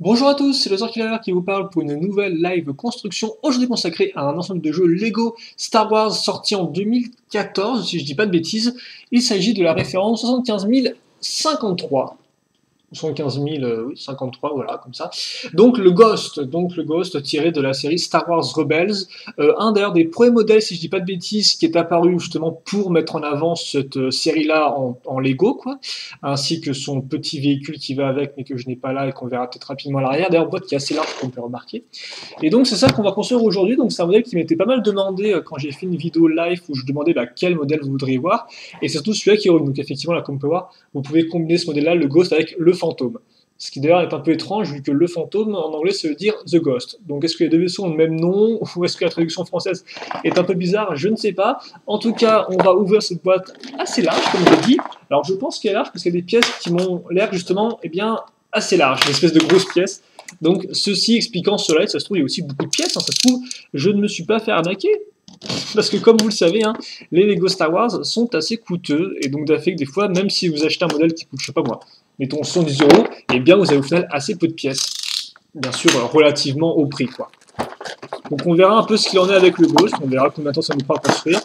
Bonjour à tous, c'est le Killer qui vous parle pour une nouvelle live construction, aujourd'hui consacrée à un ensemble de jeux Lego Star Wars sorti en 2014, si je dis pas de bêtises. Il s'agit de la référence 75053. 75 000, oui, 53, voilà, comme ça. Donc le Ghost tiré de la série Star Wars Rebels, un d'ailleurs des premiers modèles, si je dis pas de bêtises, qui est apparu justement pour mettre en avant cette série-là en Lego, quoi, ainsi que son petit véhicule qui va avec, mais que je n'ai pas là et qu'on verra peut-être rapidement à l'arrière, d'ailleurs boîte qui est assez large comme on peut remarquer. Et donc c'est ça qu'on va construire aujourd'hui, donc c'est un modèle qui m'était pas mal demandé quand j'ai fait une vidéo live où je demandais quel modèle vous voudriez voir, et surtout celui-là qui est donc effectivement là comme on peut voir, vous pouvez combiner ce modèle-là, le Ghost, avec le fantôme. Ce qui d'ailleurs est un peu étrange vu que le fantôme en anglais ça veut dire The Ghost. Donc est-ce que les deux versions ont le même nom ou est-ce que la traduction française est un peu bizarre? Je ne sais pas. En tout cas, on va ouvrir cette boîte assez large comme je l'ai dit. Alors je pense qu'elle est large parce qu'il y a des pièces qui m'ont l'air justement assez larges, une espèce de grosses pièces. Donc ceci expliquant cela, et ça se trouve il y a aussi beaucoup de pièces, ça se trouve je ne me suis pas fait arnaquer. Parce que comme vous le savez, les Lego Star Wars sont assez coûteux, et donc d'affaire que des fois, même si vous achetez un modèle qui coûte, je sais pas moi, mettons 110 euros, et bien vous avez au final assez peu de pièces. Bien sûr, relativement au prix, quoi. Donc on verra un peu ce qu'il en est avec le Ghost, on verra combien de temps ça nous prend à construire.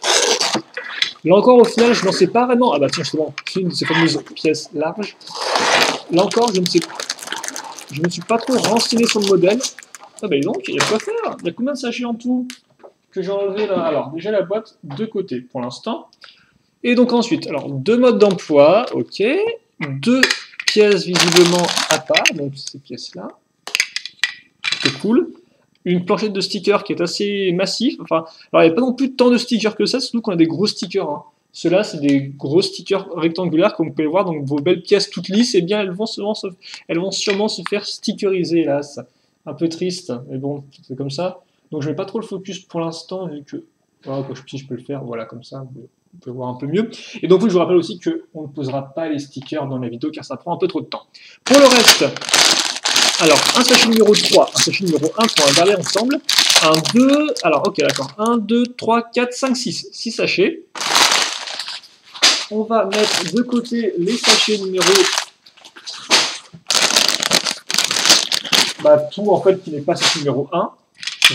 Là encore, au final, je n'en sais pas vraiment. Ah bah tiens, justement, c'est une de ces fameuses pièces larges. Là encore, je ne sais pas. Je ne me suis pas trop renseigné sur le modèle. Ah bah donc, il y a quoi faire. Il y a combien de sachets en tout que j'ai enlevé là? Alors, déjà la boîte de côté pour l'instant. Et donc ensuite, alors deux modes d'emploi, ok. Deux pièces visiblement à part, donc ces pièces-là. C'est cool. Une planchette de stickers qui est assez massif. Enfin, alors il n'y a pas non plus tant de stickers que ça, surtout qu'on a des gros stickers. Ceux-là, c'est des gros stickers rectangulaires, comme vous pouvez voir. Donc vos belles pièces toutes lisses, eh bien, elles vont sûrement se faire stickeriser, hélas. Un peu triste, mais bon, c'est comme ça. Donc je ne mets pas trop le focus pour l'instant, vu que voilà, si je peux le faire, voilà, comme ça, vous pouvez voir un peu mieux. Et donc, oui, je vous rappelle aussi qu'on ne posera pas les stickers dans la vidéo, car ça prend un peu trop de temps. Pour le reste, alors, un sachet numéro 3, un sachet numéro 1 qu'on va garder ensemble. Un, 2, alors, ok, d'accord. 1, 2, 3, 4, 5, 6. 6 sachets. On va mettre de côté les sachets numéro... tout, en fait, qui n'est pas sachet numéro 1.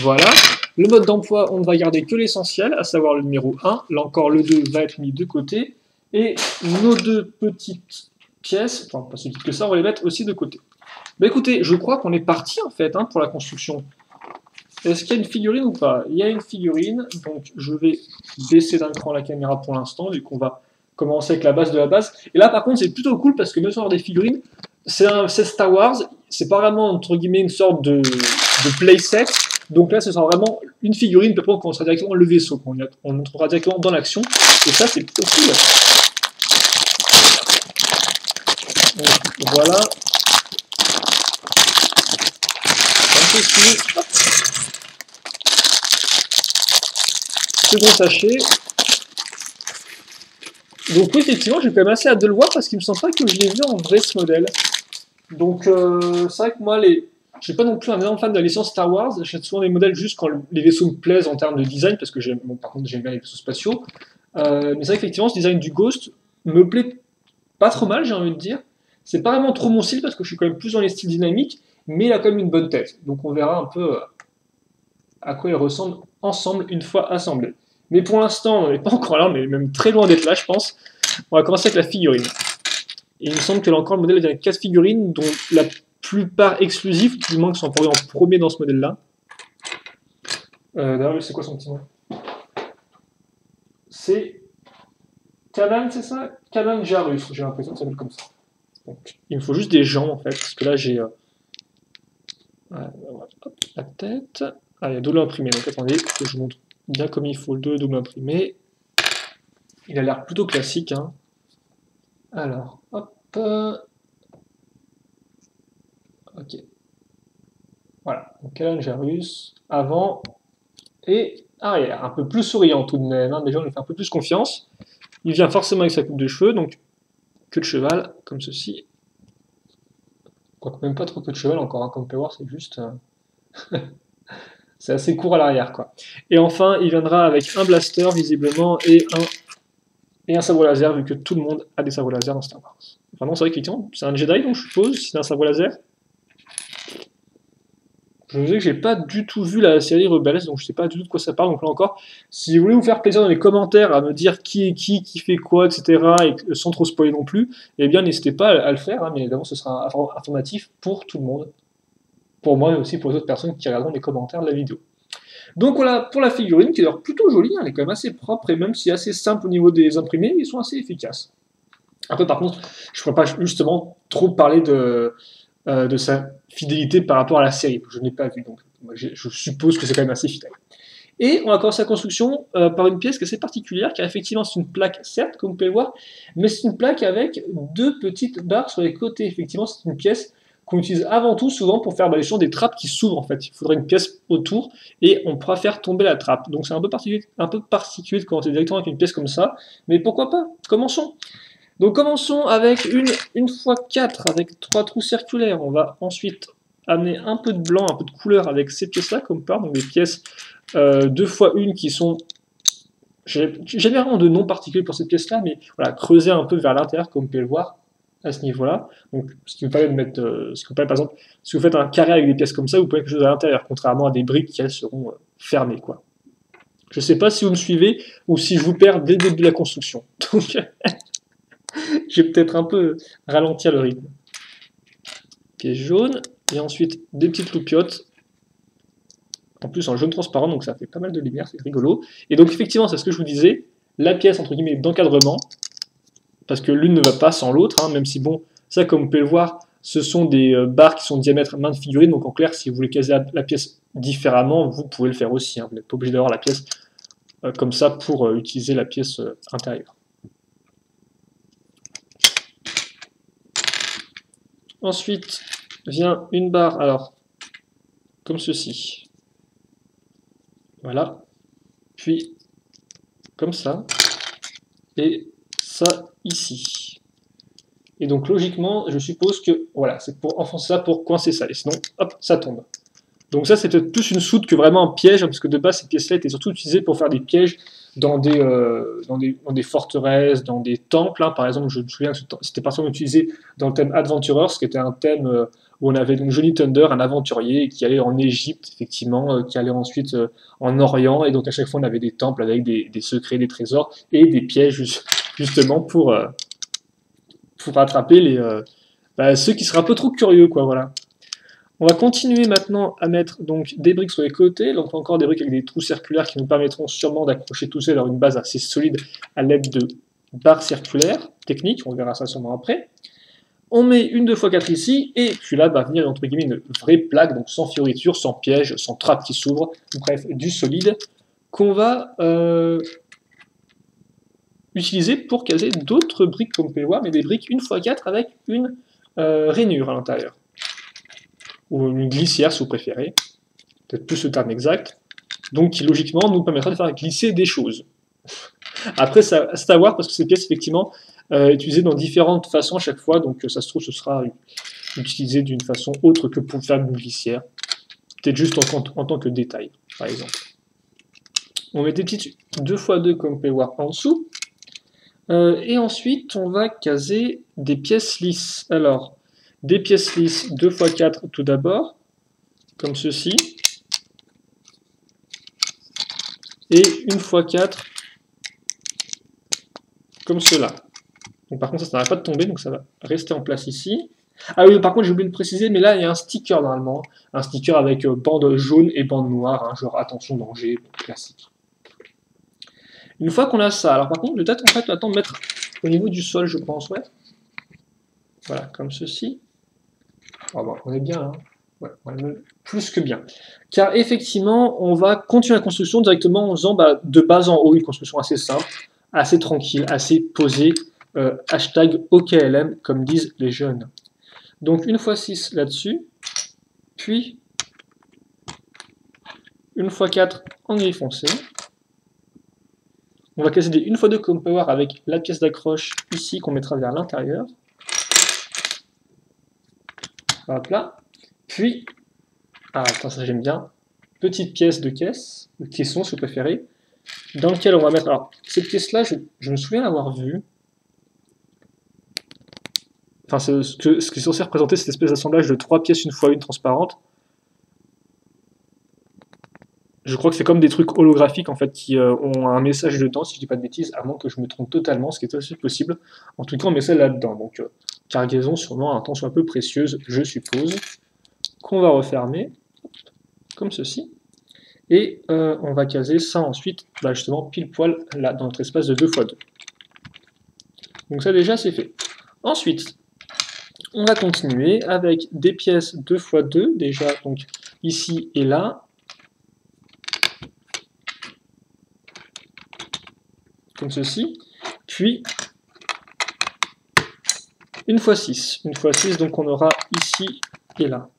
Voilà. Le mode d'emploi, on ne va garder que l'essentiel, à savoir le numéro 1. Là encore, le 2 va être mis de côté. Et nos deux petites pièces, enfin, pas si petites que ça, on va les mettre aussi de côté. Bah écoutez, je crois qu'on est parti en fait pour la construction. Est-ce qu'il y a une figurine ou pas? Il y a une figurine, donc je vais baisser d'un cran la caméra pour l'instant, vu qu'on va commencer avec la base de la base. Et là par contre c'est plutôt cool parce que même si on a des figurines, c'est Star Wars, c'est pas vraiment entre guillemets une sorte de playset. Donc là ce sera vraiment une figurine, peut-être qu'on sera directement le vaisseau, on entrera directement dans l'action. Et ça c'est plutôt cool. Donc, voilà. Hop. Second sachet. Donc oui, effectivement, j'ai quand même assez hâte de le voir parce qu'il me semble pas que je l'ai vu en vrai ce modèle. Donc c'est vrai que moi, je suis pas non plus un énorme fan de la licence Star Wars. J'achète souvent des modèles juste quand les vaisseaux me plaisent en termes de design parce que par contre j'aime bien les vaisseaux spatiaux. Mais c'est vrai qu'effectivement, ce design du Ghost me plaît pas trop mal, j'ai envie de dire. C'est pas vraiment trop mon style parce que je suis quand même plus dans les styles dynamiques, mais il a quand même une bonne tête. Donc on verra un peu à quoi ils ressemblent ensemble une fois assemblés. Mais pour l'instant, on n'est pas encore là, mais même très loin d'être là, je pense. On va commencer avec la figurine. Et il me semble que là encore, le modèle vient avec 4 figurines, dont la plupart exclusives, du moins qui sont apparues en premier dans ce modèle-là. D'ailleurs, c'est quoi son petit nom? C'est Kanan, c'est ça? Kanan Jarus, j'ai l'impression que ça s'appelle comme ça. Donc, il me faut juste des jambes en fait, parce que là j'ai la tête. Ah, il y a double imprimé, donc attendez, que je vous montre bien comme il faut le double imprimé. Il a l'air plutôt classique. Alors, hop. Ok. Voilà, donc Alan Jarus, avant et arrière. Un peu plus souriant tout de même, déjà on lui fait un peu plus confiance. Il vient forcément avec sa coupe de cheveux, donc queue de cheval, comme ceci. Quoique même pas trop queue de cheval encore, comme on peut voir, c'est juste... c'est assez court à l'arrière, quoi. Et enfin, il viendra avec un blaster, visiblement, et un sabre laser, vu que tout le monde a des sabres laser dans Star Wars. Enfin non, c'est vrai qu'effectivement, c'est un Jedi, donc je suppose, c'est un sabre laser. Je sais que j'ai pas du tout vu la série Rebels, donc je sais pas du tout de quoi ça parle. Donc là encore, si vous voulez vous faire plaisir dans les commentaires à me dire qui est qui fait quoi, etc., et sans trop spoiler non plus, eh bien n'hésitez pas à le faire, hein, mais évidemment ce sera informatif pour tout le monde. Pour moi, mais aussi pour les autres personnes qui regarderont les commentaires de la vidéo. Donc voilà pour la figurine, qui est d'ailleurs plutôt jolie, hein, elle est quand même assez propre, et même si assez simple au niveau des imprimés, ils sont assez efficaces. Après par contre, je ne pourrais pas justement trop parler de sa fidélité par rapport à la série. Je n'ai pas vu, donc je suppose que c'est quand même assez fidèle. Et on va commencer la construction par une pièce qui est assez particulière, car effectivement c'est une plaque, certes, comme vous pouvez le voir, mais c'est une plaque avec deux petites barres sur les côtés. Effectivement, c'est une pièce qu'on utilise avant tout souvent pour faire justement des trappes qui s'ouvrent en fait. Il faudrait une pièce autour et on pourra faire tomber la trappe. Donc c'est un peu particulier de commencer directement avec une pièce comme ça, mais pourquoi pas? Commençons. Donc commençons avec une x4 avec 3 trous circulaires. On va ensuite amener un peu de blanc, un peu de couleur avec ces pièces-là, comme par, donc des pièces 2x1 qui sont généralement de noms particuliers pour cette pièce-là, mais voilà, creuser un peu vers l'intérieur, comme vous pouvez le voir à ce niveau-là. Donc, ce qui vous permet de mettre, ce qui vous permet, par exemple, si vous faites un carré avec des pièces comme ça, vous pouvez mettre quelque chose à l'intérieur, contrairement à des briques qui elles seront fermées, quoi. Je ne sais pas si vous me suivez ou si je vous perds dès le début de la construction. Donc, je vais peut-être un peu ralentir le rythme. Pièce jaune, et ensuite des petites loupiottes. En plus en jaune transparent, donc ça fait pas mal de lumière, c'est rigolo. Et donc effectivement, c'est ce que je vous disais, la pièce entre guillemets d'encadrement, parce que l'une ne va pas sans l'autre, hein, même si bon, ça comme vous pouvez le voir, ce sont des barres qui sont de diamètre main de figurine, donc en clair, si vous voulez caser la pièce différemment, vous pouvez le faire aussi, hein, vous n'êtes pas obligé d'avoir la pièce comme ça pour utiliser la pièce intérieure. Ensuite vient une barre, alors, comme ceci. Voilà. Puis, comme ça. Et ça, ici. Et donc, logiquement, je suppose que, voilà, c'est pour enfoncer ça, pour coincer ça. Et sinon, hop, ça tombe. Donc ça, c'était plus une soute que vraiment un piège, hein, parce que de base, cette pièce-là était surtout utilisée pour faire des pièges dans des forteresses, dans des temples. Hein. Par exemple, je me souviens que c'était particulièrement utilisé dans le thème Adventurers, qui était un thème où on avait donc Johnny Thunder, un aventurier, qui allait en Égypte, effectivement, qui allait ensuite en Orient, et donc à chaque fois, on avait des temples avec des secrets, des trésors, et des pièges, justement, pour attraper ceux qui seraient un peu trop curieux, quoi, voilà. On va continuer maintenant à mettre donc des briques sur les côtés, donc encore des briques avec des trous circulaires qui nous permettront sûrement d'accrocher tout ça dans une base assez solide à l'aide de barres circulaires techniques, on verra ça sûrement après. On met une 2x4 ici, et puis là va venir entre guillemets une vraie plaque, donc sans fioritures, sans piège, sans trappe qui s'ouvre, bref, du solide, qu'on va utiliser pour caser d'autres briques comme vous pouvez voir, mais des briques 1x4 avec une rainure à l'intérieur. Ou une glissière si vous préférez, peut-être plus le terme exact, donc qui logiquement nous permettra de faire glisser des choses. Après, c'est à voir parce que ces pièces, effectivement, utilisées dans différentes façons à chaque fois, donc ça se trouve, ce sera utilisé d'une façon autre que pour faire une glissière, peut-être juste en tant que détail, par exemple. On met des petites 2x2 comme vous pouvez voir en dessous, et ensuite on va caser des pièces lisses. Alors, des pièces lisses 2x4 tout d'abord, comme ceci, et 1x4 comme cela. Donc par contre ça n'arrête pas de tomber, donc ça va rester en place ici. Ah oui, par contre j'ai oublié de préciser, mais là il y a un sticker normalement, un sticker avec bande jaune et bande noire, hein, genre attention danger, classique. Une fois qu'on a ça, alors par contre je vais peut-être en fait attendre de mettre au niveau du sol, je pense, ouais. Voilà, comme ceci. Oh, bon, on est bien, hein. Ouais, plus que bien. Car effectivement, on va continuer la construction directement en faisant de bas en haut une construction assez simple, assez tranquille, assez posée. Hashtag OKLM, comme disent les jeunes. Donc une fois 6 là-dessus, puis une fois 4 en gris foncé. On va casser des 1x2 comme power avec la pièce d'accroche ici qu'on mettra vers l'intérieur. Hop là. Puis, attends, ça j'aime bien, petite pièce de caisse, ou caisson si vous préférez, dans lequel on va mettre, alors cette pièce-là, je me souviens l'avoir vue, enfin ce qui est censé représenter cette espèce d'assemblage de 3 pièces 1x1 transparentes, Je crois que c'est comme des trucs holographiques en fait qui ont un message dedans, si je dis pas de bêtises, à moins que je me trompe totalement, ce qui est aussi possible. En tout cas, on met ça là-dedans. Donc, cargaison sûrement un tant soit peu précieuse, je suppose, qu'on va refermer, comme ceci. Et on va caser ça ensuite, bah, justement, pile poil là, dans notre espace de 2x2. Donc ça déjà, c'est fait. Ensuite, on va continuer avec des pièces 2x2, déjà, donc ici et là. Comme ceci, puis une fois 6. Une fois 6, donc on aura ici et là.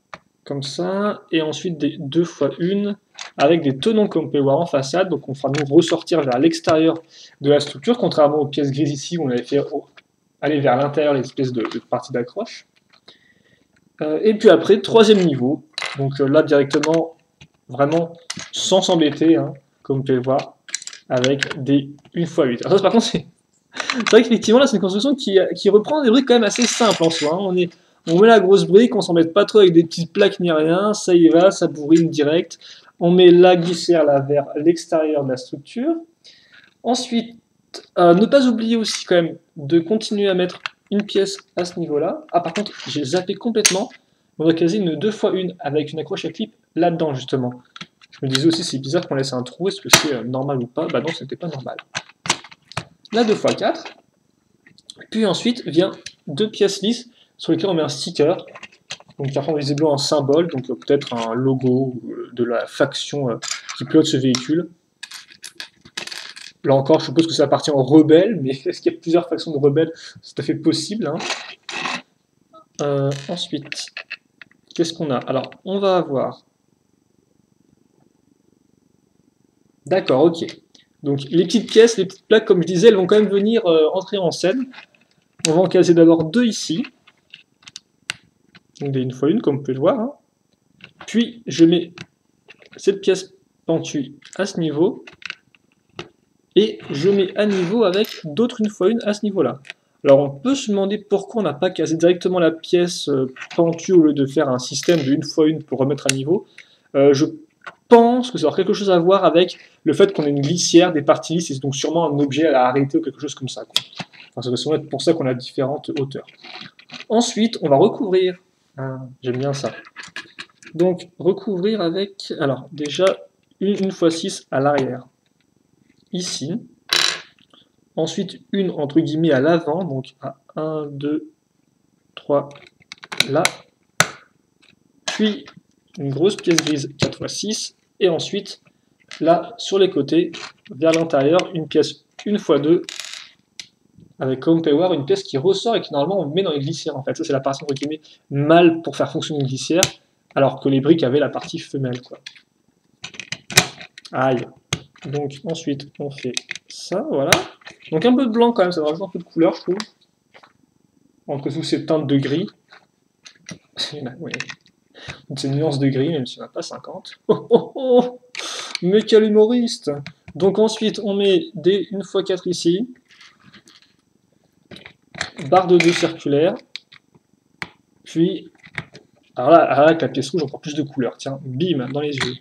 Comme ça, et ensuite des 2 fois 1 avec des tenons qu'on peut voir en façade, donc on fera nous ressortir vers l'extérieur de la structure, contrairement aux pièces grises ici où on avait fait aller vers l'intérieur l'espèce de partie d'accroche. Et puis après, troisième niveau, donc là directement, vraiment sans s'embêter, hein, comme vous pouvez le voir, avec des 1 x 8. Alors ça, par contre, c'est vrai qu'effectivement, là, c'est une construction qui reprend des briques quand même assez simples en soi. Hein. On met la grosse brique, on s'embête pas trop avec des petites plaques ni rien, ça y va, ça bourrine direct. On met la glissière là vers l'extérieur de la structure. Ensuite, ne pas oublier aussi quand même de continuer à mettre une pièce à ce niveau-là. Ah, par contre, j'ai zappé complètement. On va caser une 2 x 1 avec une accroche à clip là-dedans, justement. Je me disais aussi, c'est bizarre qu'on laisse un trou, est-ce que c'est normal ou pas? Bah non, c'était pas normal. La 2 x 4. Puis ensuite vient 2 pièces lisses sur lesquelles on met un sticker. Donc après, visiblement un symbole, donc peut-être un logo de la faction qui pilote ce véhicule. Là encore, je suppose que ça appartient aux rebelles, mais est-ce qu'il y a plusieurs factions de rebelles? C'est tout à fait possible. Hein. Ensuite, qu'est-ce qu'on a? Alors, on va avoir... D'accord, ok. Donc les petites pièces, les petites plaques, comme je disais, elles vont quand même venir entrer en scène. On va en caser d'abord 2 ici. Donc des 1 x 1, comme vous pouvez le voir. Hein. Puis je mets cette pièce pentue à ce niveau. Et je mets à niveau avec d'autres 1 x 1 à ce niveau-là. Alors on peut se demander pourquoi on n'a pas casé directement la pièce pentue au lieu de faire un système de 1 x 1 pour remettre à niveau. Je pense que ça aura quelque chose à voir avec le fait qu'on ait une glissière, des parties lisses, et donc sûrement un objet à arrêter ou quelque chose comme ça. Quoi. Enfin, ça doit sûrement être pour ça qu'on a différentes hauteurs. Ensuite, on va recouvrir. J'aime bien ça. Donc, recouvrir avec, alors déjà, une x 6 à l'arrière. Ici. Ensuite, une entre guillemets à l'avant, donc à 1, 2, 3, là. Puis, une grosse pièce grise 4 x 6. Et ensuite, là, sur les côtés, vers l'intérieur, une pièce 1 x 2 avec, comme vous pouvez voir, une pièce qui ressort et qui normalement on met dans les glissières. En fait, ça c'est la partie entre guillemets mâle pour faire fonctionner une glissière, alors que les briques avaient la partie femelle, quoi. Aïe. Donc ensuite on fait ça, voilà. Donc un peu de blanc quand même, ça rajoute un peu de couleur, je trouve. Entre toutes ces teintes de gris. Oui. Donc c'est une nuance de gris, même si on n'a pas 50. Oh, oh, oh. Mais quel humoriste. Donc ensuite on met des 1 x 4 ici. Barre de 2 circulaire, puis, alors là, avec la pièce rouge, encore plus de couleurs, tiens, bim, dans les yeux,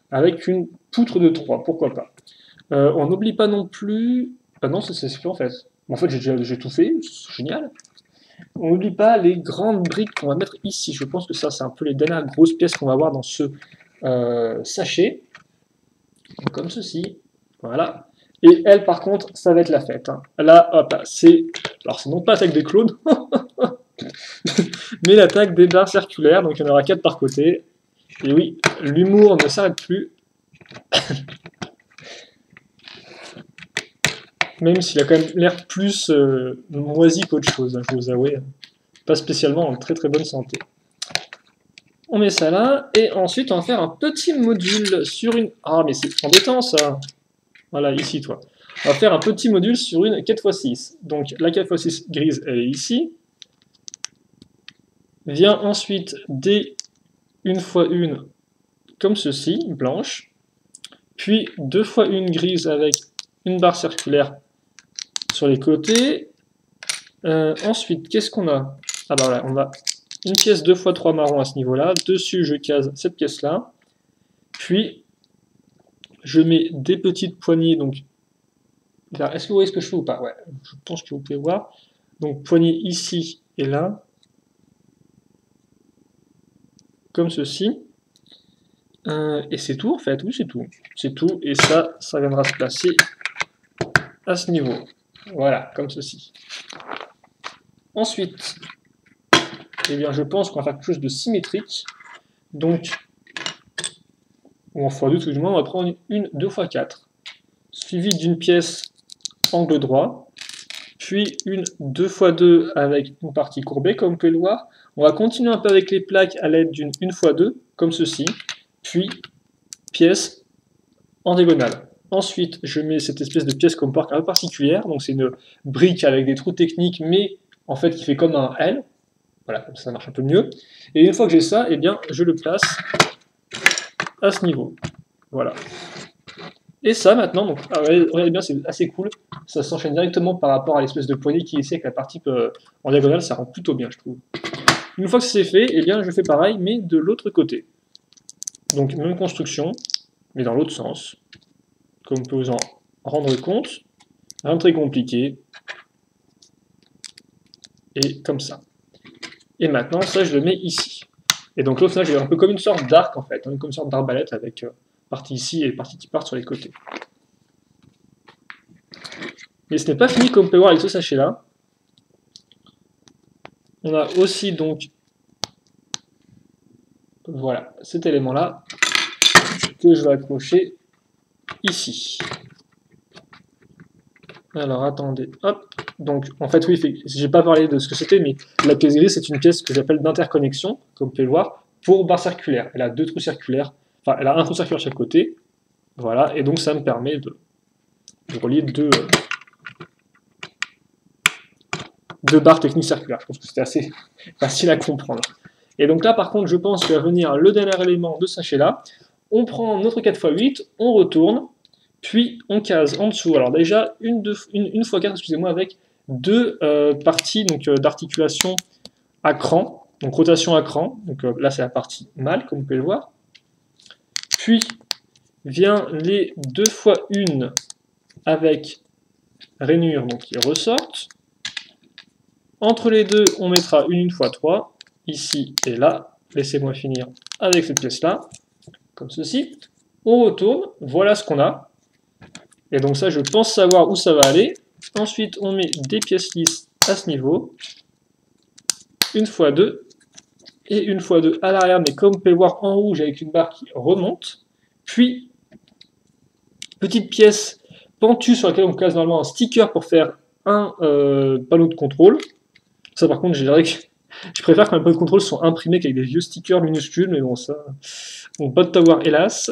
avec une poutre de 3, pourquoi pas. On n'oublie pas non plus, ah non, c'est fait en fait, en fait j'ai tout fait, c'est génial. On n'oublie pas les grandes briques qu'on va mettre ici, je pense que ça c'est un peu les dernières grosses pièces qu'on va avoir dans ce sachet, comme ceci, voilà. Et elle, par contre, ça va être la fête. Hein. Là, hop, c'est... Alors, c'est non pas l'attaque des clones, mais l'attaque des barres circulaires. Donc, il y en aura 4 par côté. Et oui, l'humour ne s'arrête plus. Même s'il a quand même l'air plus moisi qu'autre chose, hein, je vous avoue. Pas spécialement en très très bonne santé. On met ça là. Et ensuite, on va faire un petit module sur une... Ah, mais c'est embêtant, ça. Voilà, ici, toi. On va faire un petit module sur une 4x6. Donc, la 4x6 grise, elle est ici. Vient ensuite des 1 x 1 comme ceci, blanche. Puis 2 x 1 grise avec une barre circulaire sur les côtés. Ensuite, qu'est-ce qu'on a? Ah bah voilà, on a une pièce 2 x 3 marron à ce niveau-là. Dessus, je case cette pièce-là. Puis Je mets des petites poignées, donc... Est-ce que vous voyez ce que je fais ou pas? Ouais, je pense que vous pouvez voir. Donc poignée ici et là, comme ceci. Et c'est tout en fait, oui c'est tout. C'est tout, et ça viendra se placer à ce niveau. Voilà, comme ceci. Ensuite, eh bien, je pense qu'on va faire quelque chose de symétrique. Donc, ou en x2 tout du moins, on va prendre une 2x4, suivie d'une pièce angle droit, puis une 2x2 avec une partie courbée, comme vous pouvez le voir. On va continuer un peu avec les plaques à l'aide d'une 1x2, comme ceci, puis pièce en diagonale. Ensuite, je mets cette espèce de pièce comme porte un peu particulière, donc c'est une brique avec des trous techniques, mais en fait qui fait comme un L. Voilà, comme ça marche un peu mieux. Et une fois que j'ai ça, eh bien, je le place à ce niveau. Voilà. Et ça, maintenant, donc, regardez bien, c'est assez cool. Ça s'enchaîne directement par rapport à l'espèce de poignée qui est ici avec la partie en diagonale. Ça rend plutôt bien, je trouve. Une fois que c'est fait, eh bien, je fais pareil, mais de l'autre côté. Donc, même construction, mais dans l'autre sens. Comme vous pouvez vous en rendre compte. Rien de très compliqué. Et comme ça. Et maintenant, ça, je le mets ici. Et donc l'autre, là, j'ai un peu comme une sorte d'arc, en fait. Hein, comme une sorte d'arbalète avec partie ici et partie qui partent sur les côtés. Mais ce n'est pas fini, comme vous pouvez voir avec ce sachet-là. On a aussi, donc, voilà, cet élément-là, que je vais accrocher ici. Alors, attendez, hop. Donc, en fait, oui, j'ai pas parlé de ce que c'était, mais la pièce grise, c'est une pièce que j'appelle d'interconnexion, comme vous pouvez le voir, pour barre circulaire. Elle a deux trous circulaires, enfin, elle a un trou circulaire de chaque côté, voilà, et donc ça me permet de relier deux barres techniques circulaires. Je pense que c'était assez facile à comprendre. Et donc là, par contre, je pense qu'il va venir le dernier élément de ce sachet-là. On prend notre 4x8, on retourne, puis on case en dessous. Alors déjà, une x4, excusez-moi, avec deux parties d'articulation à cran, donc rotation à cran. Donc là, c'est la partie mâle, comme vous pouvez le voir. Puis vient les 2x1 avec rainure, donc qui ressortent. Entre les deux, on mettra une x3, ici et là. Laissez-moi finir avec cette pièce-là, comme ceci. On retourne, voilà ce qu'on a. Et donc ça, je pense savoir où ça va aller. Ensuite, on met des pièces lisses à ce niveau. Une fois deux. Et une fois deux à l'arrière, mais comme vous pouvez voir en rouge avec une barre qui remonte. Puis, petite pièce pentue sur laquelle on case normalement un sticker pour faire un panneau de contrôle. Ça par contre, je dirais que je préfère quand les panneaux de contrôle sont imprimés avec des vieux stickers minuscules, mais bon ça, donc pas de tower hélas.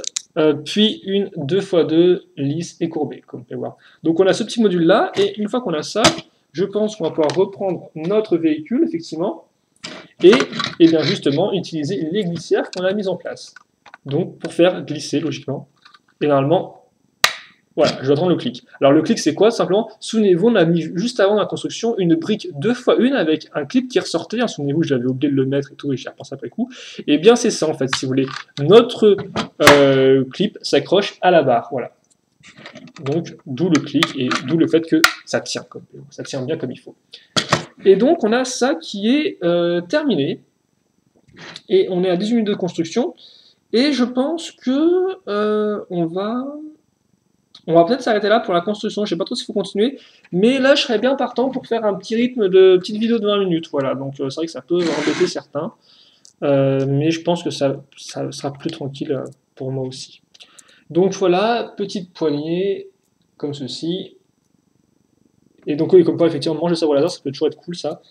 Puis une 2x2 lisse et courbée, comme vous pouvez voir. Donc on a ce petit module là, et une fois qu'on a ça, je pense qu'on va pouvoir reprendre notre véhicule, effectivement, et bien justement utiliser les glissières qu'on a mises en place. Donc pour faire glisser logiquement, et normalement, voilà, je vais attendre le clic. Alors le clic c'est quoi? Simplement, souvenez-vous, on a mis juste avant la construction une brique 2x1 avec un clip qui ressortait. Hein, souvenez-vous, j'avais oublié de le mettre et tout, et j'y repensé après coup. Et bien c'est ça en fait, si vous voulez. Notre clip s'accroche à la barre, voilà. Donc d'où le clic et d'où le fait que ça tient bien comme il faut. Et donc on a ça qui est terminé. Et on est à 18 minutes de construction. Et je pense que on va peut-être s'arrêter là pour la construction, je sais pas trop s'il faut continuer, mais là je serais bien partant pour faire un petit rythme de petite vidéo de 20 minutes, voilà, donc c'est vrai que ça peut embêter certains, mais je pense que ça sera plus tranquille pour moi aussi. Donc voilà, petite poignée, comme ceci, et donc oui, comme quoi effectivement manger le sabre laser, ça peut toujours être cool ça,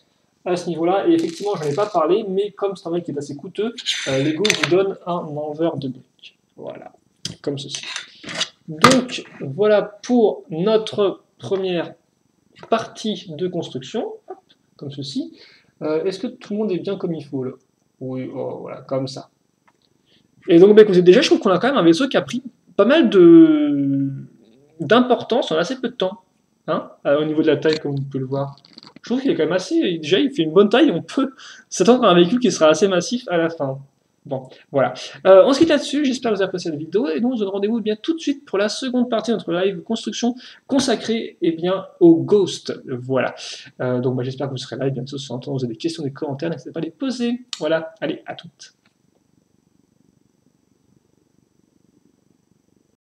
à ce niveau-là, et effectivement j'en ai pas parlé, mais comme c'est un mec qui est assez coûteux, Lego vous donne un envers de briques, voilà, comme ceci. Donc voilà pour notre première partie de construction, comme ceci. Est-ce que tout le monde est bien comme il faut là? Oui, oh, voilà, comme ça. Et donc, bah, écoutez, déjà, je trouve qu'on a quand même un vaisseau qui a pris pas mal d'importance en assez peu de temps, hein, au niveau de la taille, comme vous pouvez le voir. Je trouve qu'il est quand même assez. Déjà, il fait une bonne taille, on peut s'attendre à un véhicule qui sera assez massif à la fin. Bon, voilà. On se quitte là-dessus, j'espère que vous avez apprécié la vidéo, et donc je vous donne rendez-vous bien tout de suite pour la seconde partie de notre live construction consacrée bien, au Ghost. Voilà. Donc j'espère que vous serez là, et bien sûr, si vous avez des questions, des commentaires, n'hésitez pas à les poser. Voilà, allez, à toutes.